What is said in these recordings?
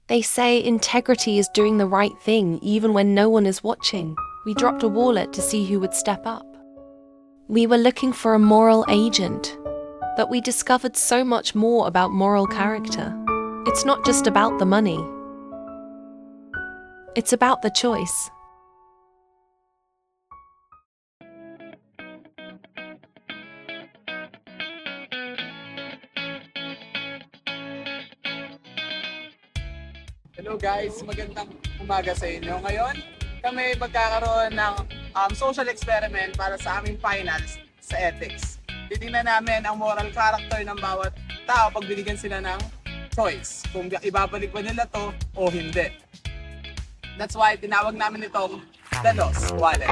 They say integrity is doing the right thing even when no one is watching. We dropped a wallet to see who would step up. We were looking for a moral agent, but we discovered so much more about moral character. It's not just about the money. It's about the choice. Hello guys, magandang umaga sa inyo. Ngayon, kami magkakaroon ng social experiment para sa aming finals sa ethics. Titingnan namin ang moral character ng bawat tao pag binigyan sila ng choice. Kung ibabalik ba nila to o hindi. That's why tinawag namin itong The Lost Wallet.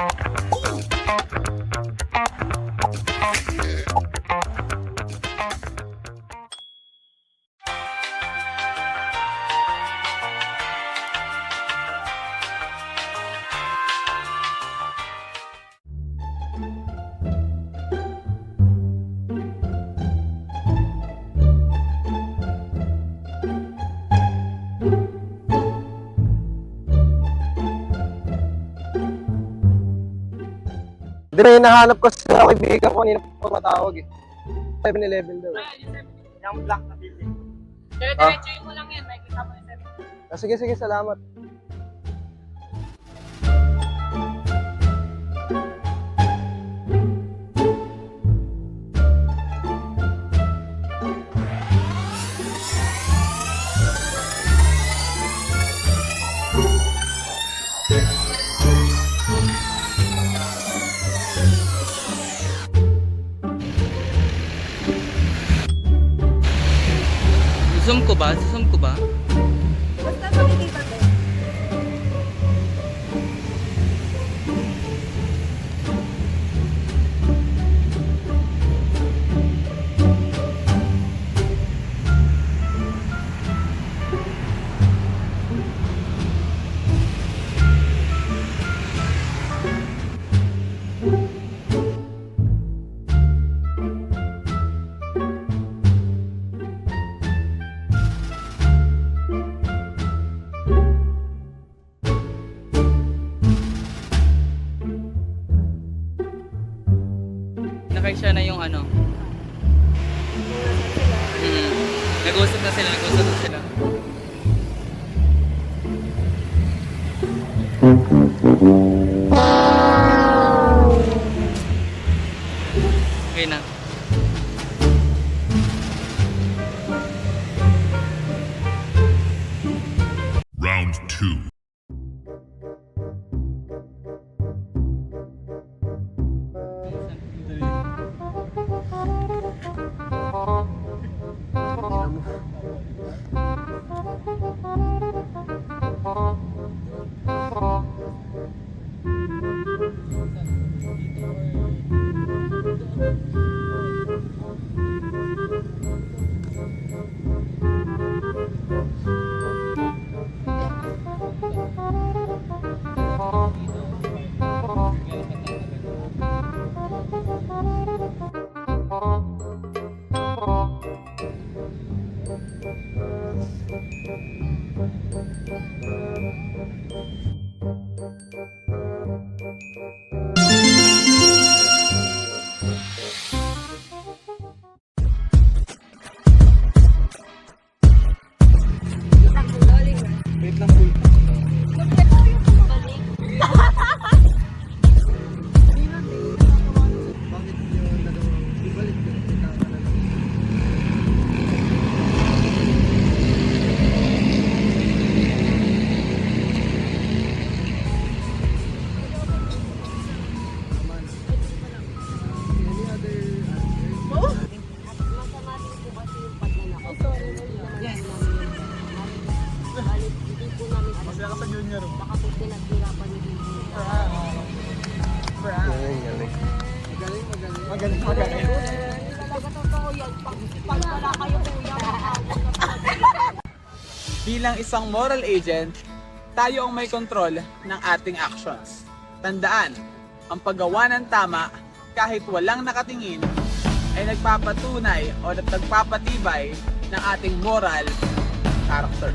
Di ba hinahanap ko sa kaibigan ko kanina po matawag eh. 7-Eleven daw. Yung black na building. Ah. Diretso mo lang yan, makikita mo yung 7. Sige, salamat. Zoom ko ba? Zoom ko ba? Basta makikita ko. Nakaisya na yung ano. Nag-usap na sila. Okay na. Round 2. Wait lang po. Masaya ka sa junior. Baka po pinaghirapan niyo din. Magaling. Talaga totoo yan. Pag wala kayo kuya, Bilang isang moral agent, tayo ang may kontrol ng ating actions. Tandaan, ang paggawa ng tama kahit walang nakatingin ay nagpapatunay o nagpapatibay ng ating moral character.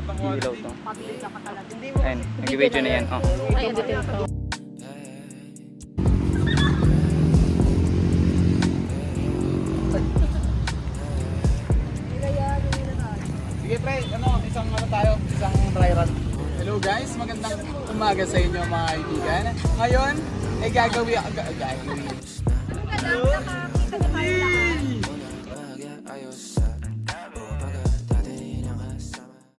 Ilaw to. Pabili ka pa talaga. Ayun, nag-video na yan. Oh. Ay, andito yung to. Sige pre, isang dry run. Hello guys, magandang umaga sa inyo mga kaibigan. Ngayon, ay gagawin. Nakakita na tayo lahat.